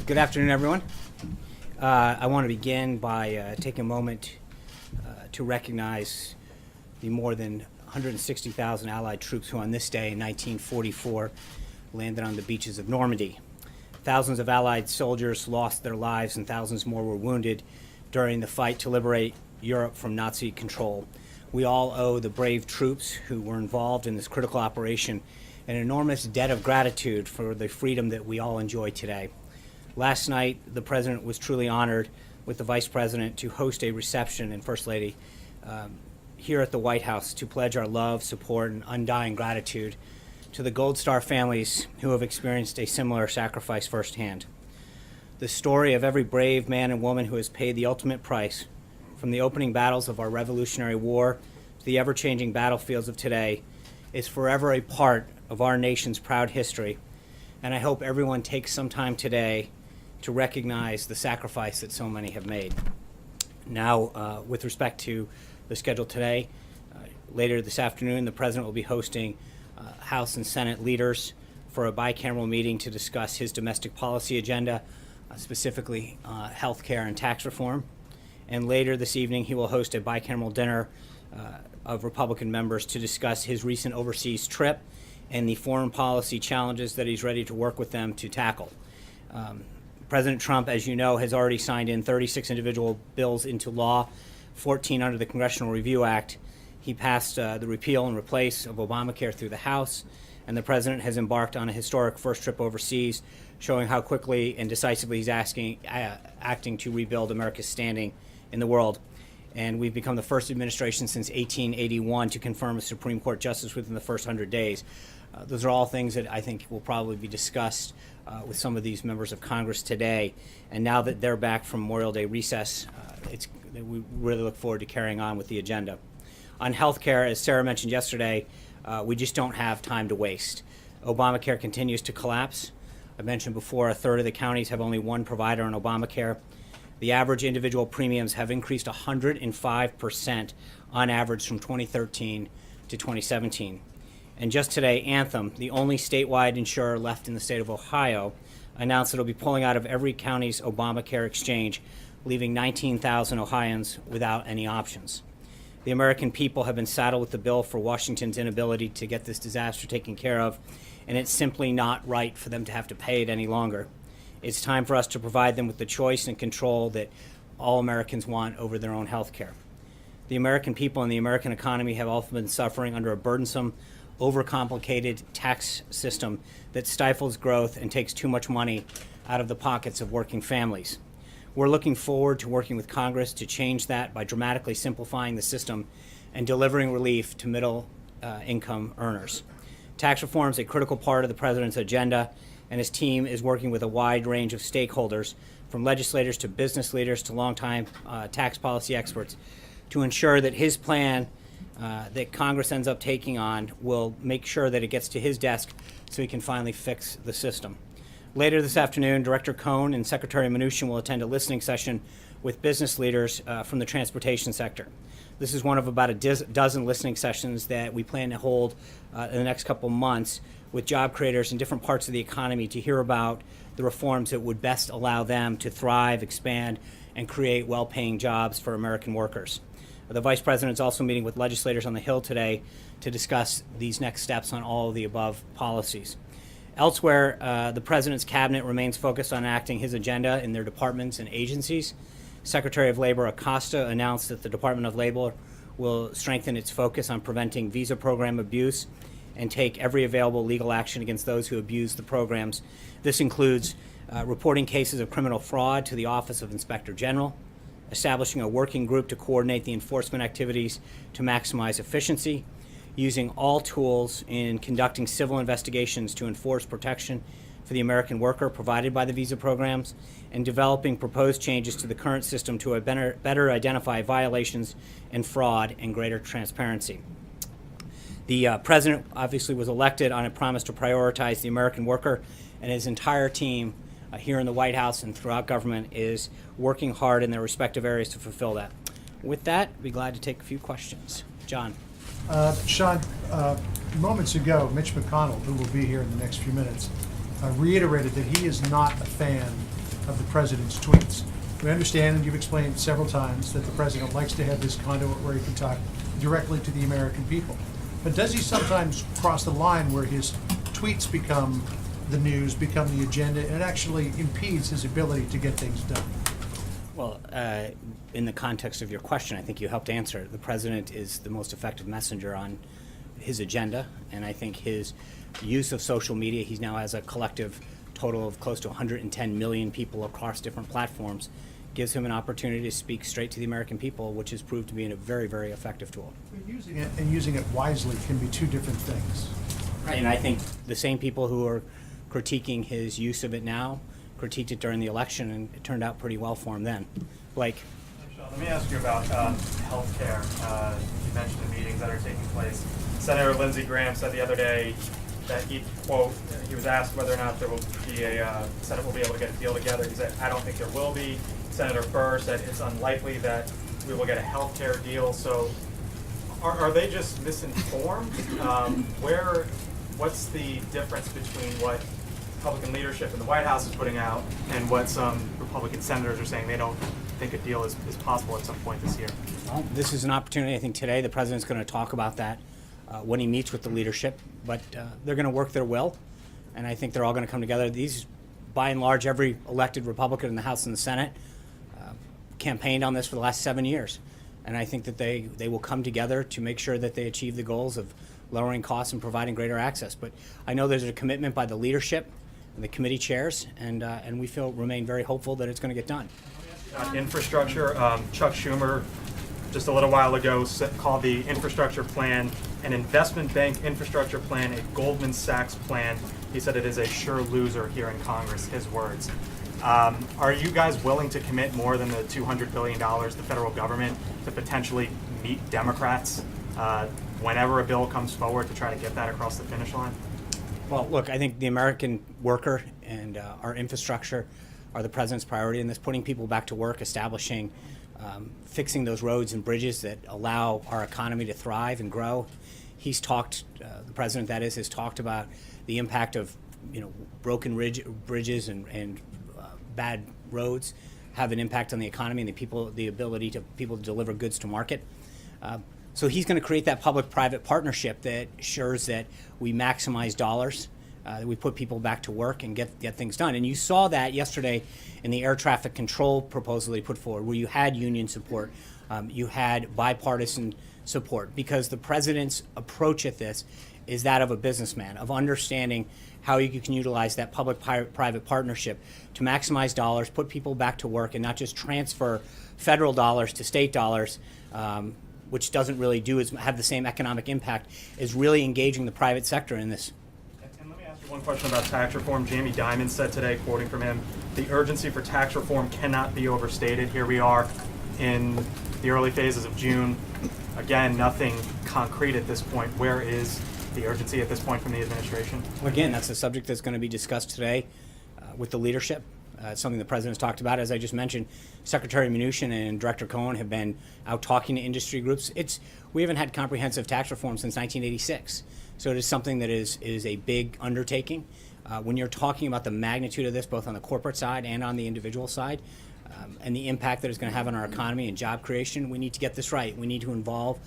Good afternoon, everyone. I want to begin by taking a moment to recognize the more than 160,000 Allied troops who on this day in 1944 landed on the beaches of Normandy. Thousands of Allied soldiers lost their lives and thousands more were wounded during the fight to liberate Europe from Nazi control. We all owe the brave troops who were involved in this critical operation an enormous debt of gratitude for the freedom that we all enjoy today. Last night, the President was truly honored with the Vice President to host a reception and First Lady here at the White House to pledge our love, support, and undying gratitude to the Gold Star families who have experienced a similar sacrifice firsthand. The story of every brave man and woman who has paid the ultimate price, from the opening battles of our Revolutionary War to the ever-changing battlefields of today, is forever a part of our nation's proud history, and I hope everyone takes some time today to recognize the sacrifice that so many have made. Now, with respect to the schedule today, later this afternoon, the President will be hosting House and Senate leaders for a bicameral meeting to discuss his domestic policy agenda, specifically health care and tax reform. And later this evening, he will host a bicameral dinner of Republican members to discuss his recent overseas trip and the foreign policy challenges that he's ready to work with them to tackle. President Trump, as you know, has already signed in 36 individual bills into law, 14 under the Congressional Review Act. He passed the repeal and replace of Obamacare through the House, and the President has embarked on a historic first trip overseas, showing how quickly and decisively he's acting to rebuild America's standing in the world. And we've become the first administration since 1881 to confirm a Supreme Court justice within the first 100 days. Those are all things that I think will probably be discussed with some of these members of Congress today. And now that they're back from Memorial Day recess, we really look forward to carrying on with the agenda. On health care, as Sarah mentioned yesterday, we just don't have time to waste. Obamacare continues to collapse. I mentioned before, a third of the counties have only one provider on Obamacare. The average individual premiums have increased 105% on average from 2013 to 2017. And just today, Anthem, the only statewide insurer left in the state of Ohio, announced that it'll be pulling out of every county's Obamacare exchange, leaving 19,000 Ohioans without any options. The American people have been saddled with the bill for Washington's inability to get this disaster taken care of, and it's simply not right for them to have to pay it any longer. It's time for us to provide them with the choice and control that all Americans want over their own health care. The American people and the American economy have also been suffering under a burdensome, overcomplicated tax system that stifles growth and takes too much money out of the pockets of working families. We're looking forward to working with Congress to change that by dramatically simplifying the system and delivering relief to middle income earners. Tax reform is a critical part of the President's agenda, and his team is working with a wide range of stakeholders, from legislators to business leaders to longtime tax policy experts, to ensure that his plan that Congress ends up taking on will make sure that it gets to his desk so he can finally fix the system. Later this afternoon, Director Cohn and Secretary Mnuchin will attend a listening session with business leaders from the transportation sector. This is one of about a dozen listening sessions that we plan to hold in the next couple months with job creators in different parts of the economy to hear about the reforms that would best allow them to thrive, expand, and create well-paying jobs for American workers. The Vice President is also meeting with legislators on the Hill today to discuss these next steps on all of the above policies. Elsewhere, the President's cabinet remains focused on acting his agenda in their departments and agencies. Secretary of Labor Acosta announced that the Department of Labor will strengthen its focus on preventing visa program abuse and take every available legal action against those who abuse the programs. This includes reporting cases of criminal fraud to the Office of Inspector General, establishing a working group to coordinate the enforcement activities to maximize efficiency, using all tools in conducting civil investigations to enforce protection for the American worker provided by the visa programs, and developing proposed changes to the current system to better identify violations and fraud and greater transparency. The President obviously was elected on a promise to prioritize the American worker, and his entire team here in the White House and throughout government is working hard in their respective areas to fulfill that. With that, I'd be glad to take a few questions. John. Sean, moments ago, Mitch McConnell, who will be here in the next few minutes, reiterated that he is not a fan of the president's tweets. We understand, and you've explained several times, that the president likes to have this conduit where he can talk directly to the American people. But does he sometimes cross the line where his tweets become the news, become the agenda, and it actually impedes his ability to get things done? Well, in the context of your question, I think you helped answer. The president is the most effective messenger on his agenda, and I think his use of social media, he now has a collective total of close to 110 million people across different platforms, gives him an opportunity to speak straight to the American people, which has proved to be a very, very effective tool. Using it and using it wisely can be two different things. Right, and I think the same people who are critiquing his use of it now critiqued it during the election, and it turned out pretty well for him then. Blake. Sean, let me ask you about health care. You mentioned the meetings that are taking place. Senator Lindsey Graham said the other day that he, quote, he was asked whether or not there will be Senate will be able to get a deal together. He said, I don't think there will be. Senator Burr said it's unlikely that we will get a health care deal. So are they just misinformed? What's the difference between what Republican leadership in the White House is putting out and what some Republican senators are saying? They don't think a deal is possible at some point this year. Well, this is an opportunity. I think today the president's going to talk about that when he meets with the leadership, but they're going to work their will, and I think they're all going to come together. These, by and large, every elected Republican in the House and the Senate campaigned on this for the last 7 years, and I think that they will come together to make sure that they achieve the goals of lowering costs and providing greater access. But I know there's a commitment by the leadership and the committee chairs, and we remain very hopeful that it's going to get done. Infrastructure, Chuck Schumer just a little while ago called the infrastructure plan an investment bank infrastructure plan, a Goldman Sachs plan. He said it is a sure loser here in Congress, his words. Are you guys willing to commit more than the $200 billion, the federal government, to potentially meet Democrats whenever a bill comes forward to try to get that across the finish line? Well, look, I think the American worker and our infrastructure are the president's priority in this, putting people back to work, establishing, fixing those roads and bridges that allow our economy to thrive and grow. He's talked, the president that is, has talked about the impact of, broken bridges and bad roads have an impact on the economy and the ability to people to deliver goods to market. So he's going to create that public-private partnership that ensures that we maximize dollars, that we put people back to work and get things done. And you saw that yesterday in the air traffic control proposal they put forward, where you had union support, you had bipartisan support, because the president's approach at this is that of a businessman, of understanding how you can utilize that public-private partnership to maximize dollars, put people back to work, and not just transfer federal dollars to state dollars, which doesn't really have the same economic impact, is really engaging the private sector in this. And let me ask you one question about tax reform. Jamie Dimon said today, quoting from him, the urgency for tax reform cannot be overstated. Here we are in the early phases of June. Again, nothing concrete at this point. Where is the urgency at this point from the administration? Well, again, that's a subject that's going to be discussed today with the leadership. It's something the president's talked about. As I just mentioned, Secretary Mnuchin and Director Cohen have been out talking to industry groups. We haven't had comprehensive tax reform since 1986. So it is something that is a big undertaking. When you're talking about the magnitude of this, both on the corporate side and on the individual side, and the impact that it's going to have on our economy and job creation, we need to get this right. We need to involve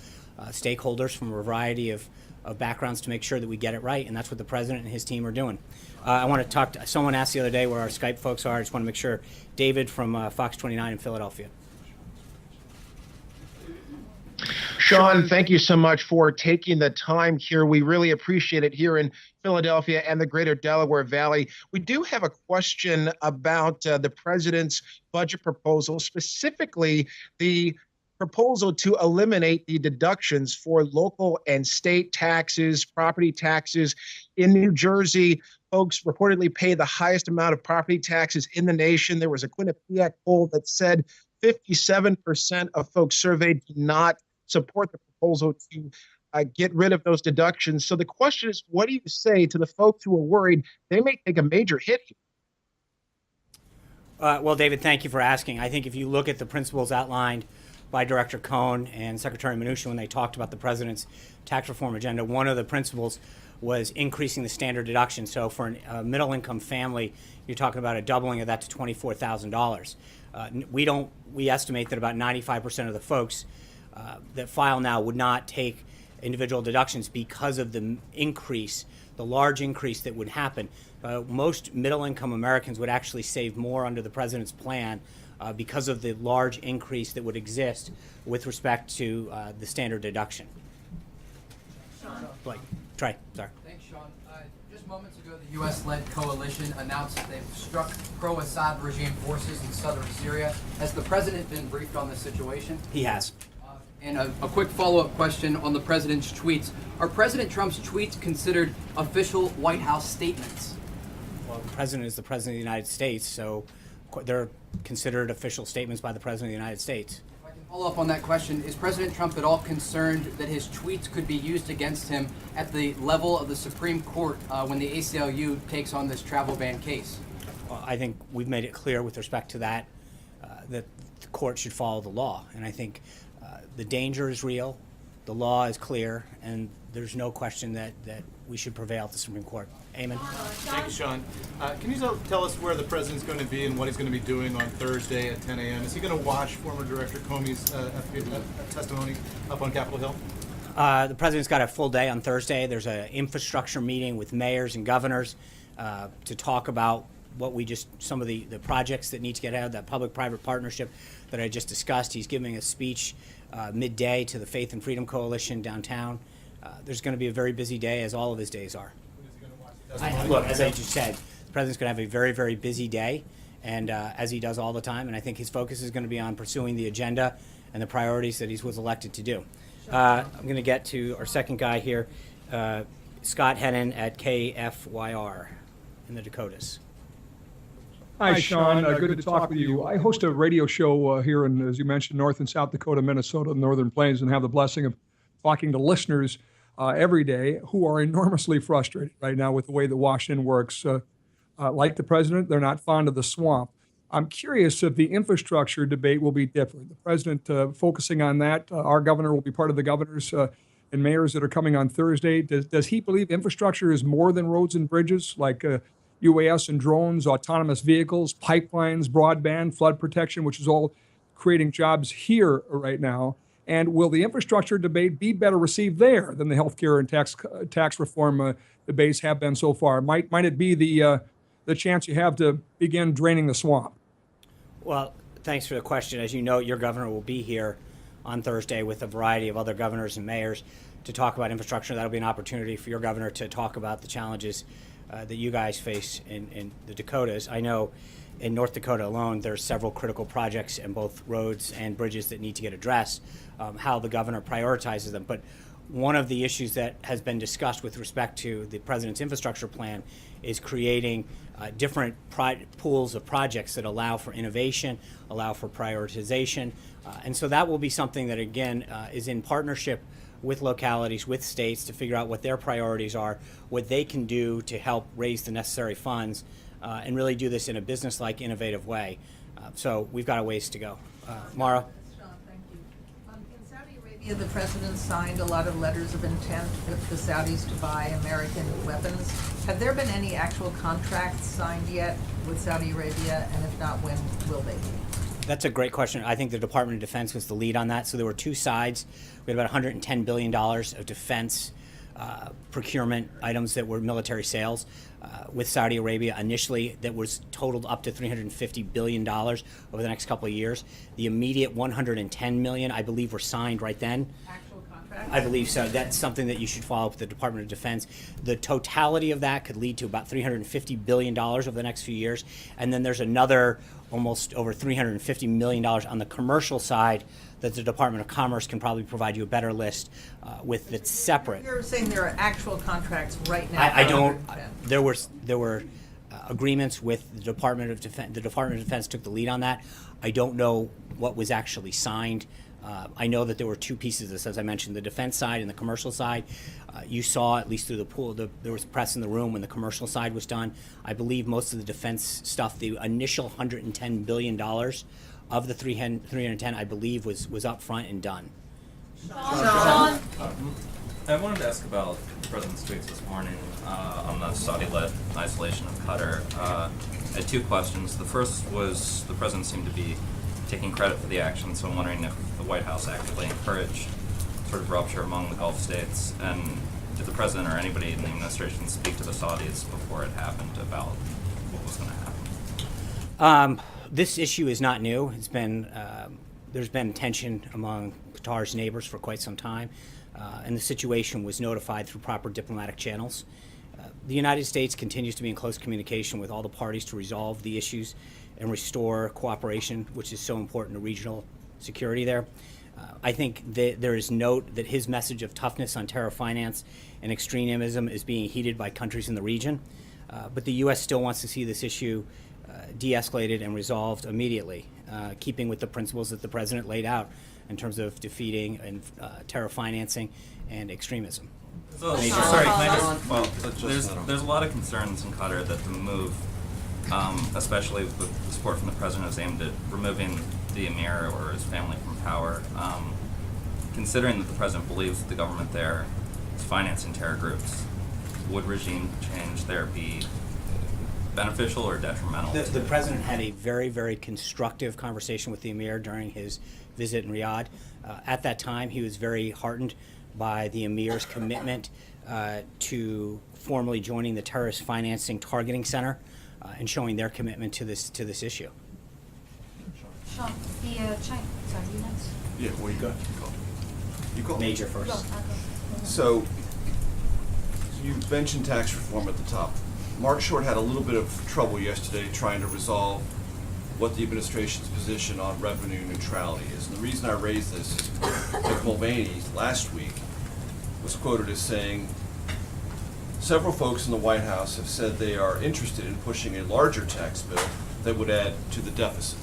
stakeholders from a variety of backgrounds to make sure that we get it right, and that's what the president and his team are doing. I want to talk to, someone asked the other day where our Skype folks are. I just want to make sure. David from Fox 29 in Philadelphia. Sean, thank you so much for taking the time here. We really appreciate it here in Philadelphia and the greater Delaware Valley. We do have a question about the president's budget proposal, specifically the proposal to eliminate the deductions for local and state taxes, property taxes. In New Jersey, folks reportedly pay the highest amount of property taxes in the nation. There was a Quinnipiac poll that said 57% of folks surveyed do not support the proposal to get rid of those deductions. So the question is, what do you say to the folks who are worried they may take a major hit here? Well, David, thank you for asking. I think if you look at the principles outlined by Director Cohn and Secretary Mnuchin when they talked about the president's tax reform agenda. One of the principles was increasing the standard deduction. So for a middle-income family, you're talking about a doubling of that to $24,000. We estimate that about 95% of the folks that file now would not take individual deductions because of the large increase that would happen. Most middle-income Americans would actually save more under the president's plan because of the large increase that would exist with respect to the standard deduction. Blake, sorry. Thanks, Sean. Just moments ago, the U.S.-led coalition announced that they've struck pro-Assad regime forces in southern Syria. Has the president been briefed on this situation? He has. And a quick follow-up question on the president's tweets. Are President Trump's tweets considered official White House statements? Well, the president is the president of the United States, so they're considered official statements by the president of the United States. If I can follow up on that question, is President Trump at all concerned that his tweets could be used against him at the level of the Supreme Court when the ACLU takes on this travel ban case? Well, I think we've made it clear with respect to that that the court should follow the law, and I think the danger is real, the law is clear, and there's no question that we should prevail at the Supreme Court. Amen. Thank you, Sean. Can you tell us where the president's going to be and what he's going to be doing on Thursday at 10 a.m.? Is he going to watch former Director Comey's testimony up on Capitol Hill? The president's got a full day on Thursday. There's an infrastructure meeting with mayors and governors to talk about some of the projects that need to get out of that public-private partnership that I just discussed. He's giving a speech midday to the Faith and Freedom Coalition downtown. There's going to be a very busy day, as all of his days are. Look, as I just said, the president's going to have a very, very busy day, and as he does all the time, and I think his focus is going to be on pursuing the agenda and the priorities that he was elected to do. I'm going to get to our second guy here, Scott Hennon at KFYR in the Dakotas. Hi, Sean. Good to talk with you. I host a radio show here in, as you mentioned, North and South Dakota, Minnesota, and Northern Plains, and have the blessing of talking to listeners every day who are enormously frustrated right now with the way that Washington works. Like the president, they're not fond of the swamp. I'm curious if the infrastructure debate will be different. The president focusing on that. Our governor will be part of the governors and mayors that are coming on Thursday. Does he believe infrastructure is more than roads and bridges, like UAS and drones, autonomous vehicles, pipelines, broadband, flood protection, which is all creating jobs here right now? And will the infrastructure debate be better received there than the healthcare and tax reform debates have been so far? Might it be the chance you have to begin draining the swamp? Well, thanks for the question. As you know, your governor will be here on Thursday with a variety of other governors and mayors to talk about infrastructure. That'll be an opportunity for your governor to talk about the challenges that you guys face in the Dakotas. I know in North Dakota alone, there's several critical projects in both roads and bridges that need to get addressed, how the governor prioritizes them. But one of the issues that has been discussed with respect to the president's infrastructure plan is creating different pools of projects that allow for innovation, allow for prioritization. And so that will be something that, again, is in partnership with localities, with states, to figure out what their priorities are, what they can do to help raise the necessary funds, and really do this in a business-like, innovative way. So we've got a ways to go. Mara? Sean, thank you. In Saudi Arabia, the president signed a lot of letters of intent with the Saudis to buy American weapons. Have there been any actual contracts signed yet with Saudi Arabia, and if not, when will they be? That's a great question. I think the Department of Defense was the lead on that. So there were two sides. We had about $110 billion of defense procurement items that were military sales with Saudi Arabia initially, that was totaled up to $350 billion over the next couple of years. The immediate $110 million, I believe, were signed right then. Actual contracts? I believe so. That's something that you should follow up with the Department of Defense. The totality of that could lead to about $350 billion over the next few years. And then there's another almost over $350 million on the commercial side that the Department of Commerce can probably provide you a better list with that's separate. You're saying there are actual contracts right now? I for don't. 110. There were agreements with the Department of Defense. The Department of Defense took the lead on that. I don't know what was actually signed. I know that there were two pieces of this, as I mentioned, the defense side and the commercial side. You saw, at least through the pool, there was press in the room when the commercial side was done. I believe most of the defense stuff, the initial $110 billion of the 310, I believe, was up front and done. Sean. I wanted to ask about the president's tweets this morning on the Saudi-led isolation of Qatar. I had two questions. The first was the president seemed to be taking credit for the action, so I'm wondering if the White House actually encouraged sort of rupture among the Gulf states, and did the president or anybody in the administration speak to the Saudis before it happened about what was going to happen? This issue is not new. It's been there's been tension among Qatar's neighbors for quite some time, and the situation was notified through proper diplomatic channels. The United States continues to be in close communication with all the parties to resolve the issues and restore cooperation, which is so important to regional security there. I think that there is note that his message of toughness on terror finance and extremism is being heeded by countries in the region, but the U.S. still wants to see this issue de-escalated and resolved immediately, keeping with the principles that the president laid out in terms of defeating and terror financing and extremism. So, sorry, can I just, well, there's a lot of concerns in Qatar that the move, especially with the support from the president, is aimed at removing the emir or his family from power. Considering that the president believes that the government there is financing terror groups, would regime change there be beneficial or detrimental? The president had a very, very constructive conversation with the emir during his visit in Riyadh. At that time, he was very heartened by the emir's commitment to formally joining the Terrorist Financing Targeting Center and showing their commitment to this issue. Sean, the China. Sorry, you next. Yeah, well, you go. Major first. Go, I'll go. So, you mentioned tax reform at the top. Mark Short had a little bit of trouble yesterday trying to resolve what the administration's position on revenue neutrality is. And the reason I raise this is Mick Mulvaney last week was quoted as saying, several folks in the White House have said they are interested in pushing a larger tax bill that would add to the deficit.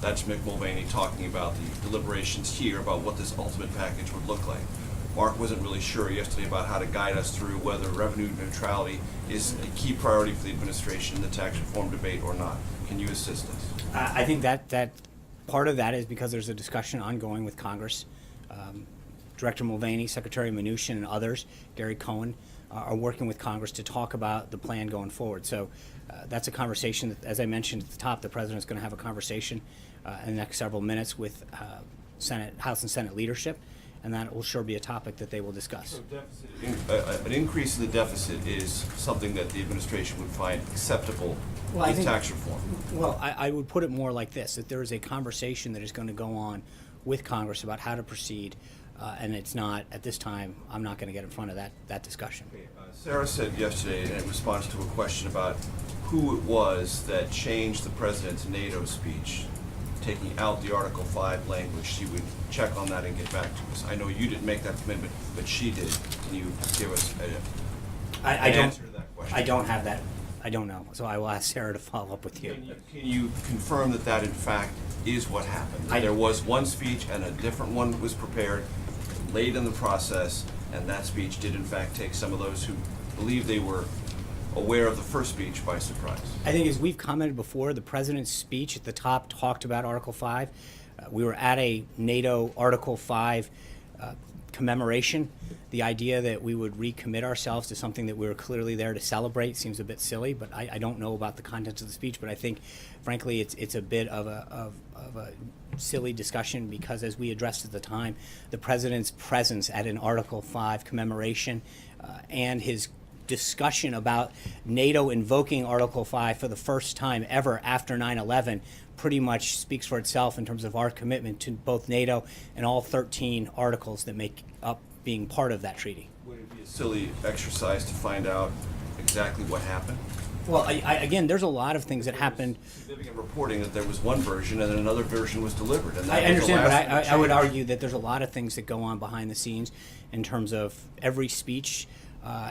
That's Mick Mulvaney talking about the deliberations here about what this ultimate package would look like. Mark wasn't really sure yesterday about how to guide us through whether revenue neutrality is a key priority for the administration in the tax reform debate or not. Can you assist us? I think that part of that is because there's a discussion ongoing with Congress. Director Mulvaney, Secretary Mnuchin, and others, Gary Cohen, are working with Congress to talk about the plan going forward. So that's a conversation that, as I mentioned at the top, the president's going to have a conversation in the next several minutes with House and Senate leadership, and that will sure be a topic that they will discuss. So an increase in the deficit is something that the administration would find acceptable Well, with tax reform. Well, I would put it more like this, that there is a conversation that is going to go on with Congress about how to proceed, and it's not, at this time, I'm not going to get in front of that discussion. Sarah said yesterday in response to a question about who it was that changed the president's NATO speech, taking out the Article 5 language, she would check on that and get back to us. I know you didn't make that commitment, but she did. Can you give us an answer to that question? I don't have that. I don't know. So I will ask Sarah to follow up with you. Can you confirm that that in fact is what happened? There was one speech and a different one was prepared late in the process, and that speech did in fact take some of those who believed they were aware of the first speech by surprise. I think, as we've commented before, the president's speech at the top talked about Article 5. We were at a NATO Article 5 commemoration. The idea that we would recommit ourselves to something that we were clearly there to celebrate seems a bit silly, but I don't know about the contents of the speech, but I think, frankly, it's a bit of a silly discussion because, as we addressed at the time, the president's presence at an Article 5 commemoration and his discussion about NATO invoking Article 5 for the first time ever after 9/11 pretty much speaks for itself in terms of our commitment to both NATO and all 13 articles that make up being part of that treaty. Would it be a silly exercise to find out exactly what happened? Well, again, there's a lot of things that happened. Significant reporting that there was one version and then another version was delivered. And that I was the understand, but last I would change. argue that there's a lot of things that go on behind the scenes in terms of every speech,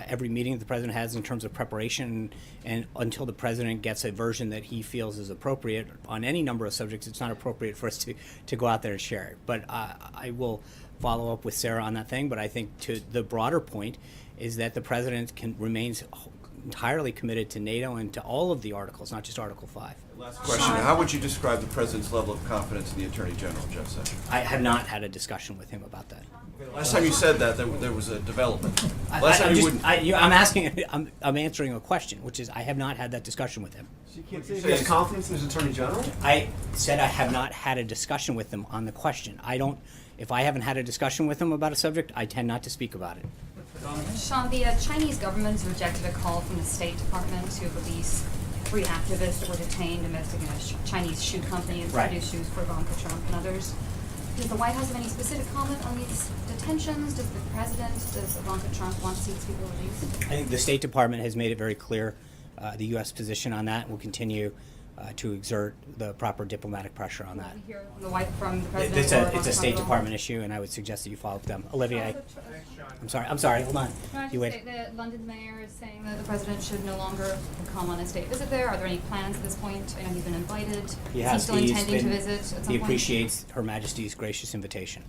every meeting that the president has in terms of preparation, and until the president gets a version that he feels is appropriate on any number of subjects, it's not appropriate for us to go out there and share it. But I will follow up with Sarah on that thing. But I think to the broader point is that the president remains entirely committed to NATO and to all of the articles, not just Article 5. Last question, how would you describe the president's level of confidence in the Attorney General, Jeff Sessions? I have not had a discussion with him about that. Last time you said that, there was a development. I'm asking, I'm answering a question, which is I have not had that discussion with him. So you can't say he has confidence in his Attorney General? I said I have not had a discussion with him on the question. If I haven't had a discussion with him about a subject, I tend not to speak about it. Sean, the Chinese government rejected a call from the State Department to release 3 activists that were detained amidst a Chinese shoe company and Right. produced shoes for Ivanka Trump and others. Does the White House have any specific comment on these detentions? Does the president, does Ivanka Trump want to see these people released? I think the State Department has made it very clear the U.S. position on that. Will continue to exert the proper diplomatic pressure on that. Hear from the president It's or a Ivanka State Trump? Department issue, and I would suggest that you follow up with them. Olivia, I'm sorry, hold on. Can I You just wait. say the London mayor is saying that the president should no longer come on a state visit there. Are there any plans at this point? I know he's been invited. He Is has. he still intending to visit at some He point? appreciates Her Majesty's gracious invitation.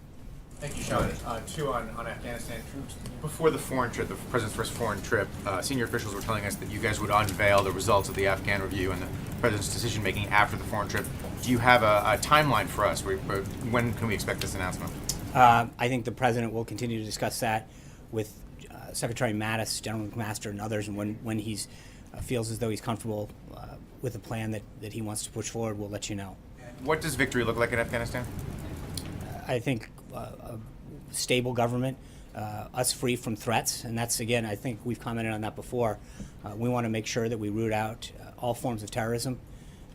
Thank you, Sean. Two on Afghanistan troops. Before the foreign trip, the president's first foreign trip, senior officials were telling us that you guys would unveil the results of the Afghan review and the president's decision-making after the foreign trip. Do you have a timeline for us? When can we expect this announcement? I think the president will continue to discuss that with Secretary Mattis, General McMaster, and others, and when he feels as though he's comfortable with a plan that he wants to push forward, we'll let you know. What does victory look like in Afghanistan? I think a stable government, us free from threats, and that's, again, I think we've commented on that before. We want to make sure that we root out all forms of terrorism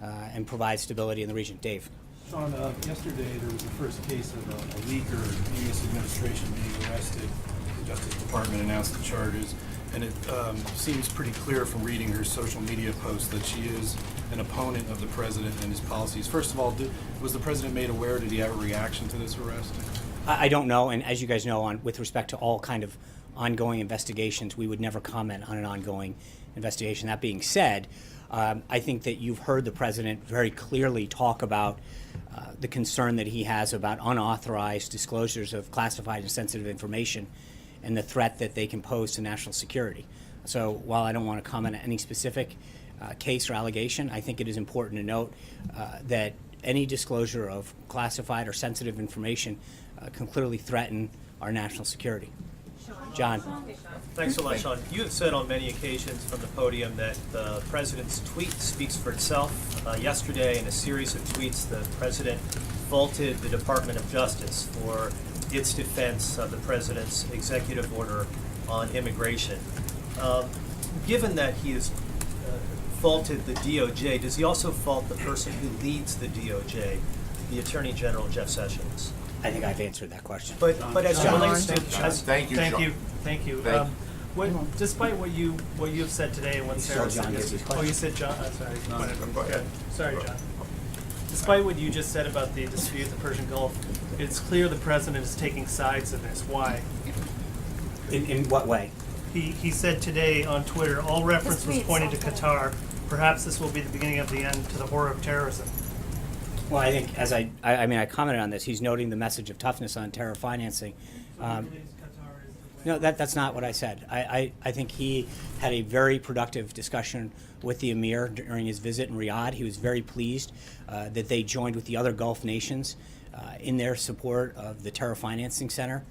and provide stability in the region. Dave. Sean, yesterday there was the first case of a leaker in this administration being arrested. The Justice Department announced the charges, and it seems pretty clear from reading her social media posts that she is an opponent of the president and his policies. First of all, was the president made aware? Did he have a reaction to this arrest? I don't know, and as you guys know, with respect to all kind of ongoing investigations, we would never comment on an ongoing investigation. That being said, I think that you've heard the president very clearly talk about the concern that he has about unauthorized disclosures of classified and sensitive information and the threat that they can pose to national security. So while I don't want to comment on any specific case or allegation, I think it is important to note that any disclosure of classified or sensitive information can clearly threaten our national security. John. Thanks so much, Sean. You have said on many occasions from the podium that the president's tweet speaks for itself. Yesterday, in a series of tweets, the president faulted the Department of Justice for its defense of the president's executive order on immigration. Given that he has faulted the DOJ, does he also fault the person who leads the DOJ, the Attorney General Jeff Sessions? I think I've answered that question. But as it relates to Thank you. Despite what you have said today and what Sarah said yesterday. Oh, you said John. Sorry. Go ahead. Sorry, John. Despite what you just said about the dispute in the Persian Gulf, it's clear the president is taking sides in this. Why? In what way? He said today on Twitter, all reference was pointed to Qatar. Perhaps this will be the beginning of the end to the horror of terrorism. Well, I think, as I commented on this, he's noting the message of toughness on terror financing. No, that's not what I said. I think he had a very productive discussion with the emir during his visit in Riyadh. He was very pleased that they joined with the other Gulf nations in their support of the Terror Financing Center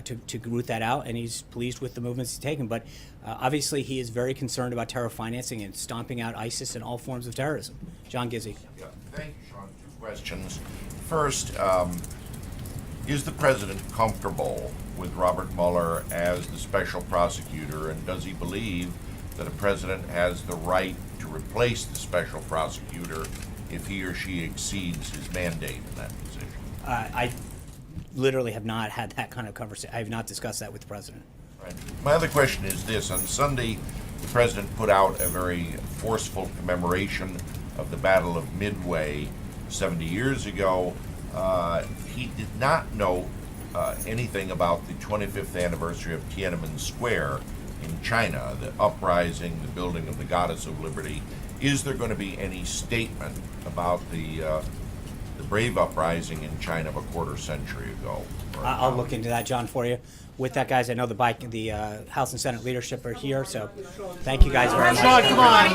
to root that out, and he's pleased with the movements he's taken. But obviously, he is very concerned about terror financing and stomping out ISIS and all forms of terrorism. John Gizzi. Yeah, thank you, Sean. Two questions. First, is the president comfortable with Robert Mueller as the special prosecutor, and does he believe that a president has the right to replace the special prosecutor if he or she exceeds his mandate in that position? I literally have not had that kind of conversation. I have not discussed that with the president. Right. My other question is this. On Sunday, the president put out a very forceful commemoration of the Battle of Midway 70 years ago. He did not know anything about the 25th anniversary of Tiananmen Square in China, the uprising, the building of the Goddess of Liberty. Is there going to be any statement about the the brave uprising in China of a quarter century ago. I'll look into that, John, for you. With that, guys, I know the House and Senate leadership are here, so thank you guys very much. Sean, come on.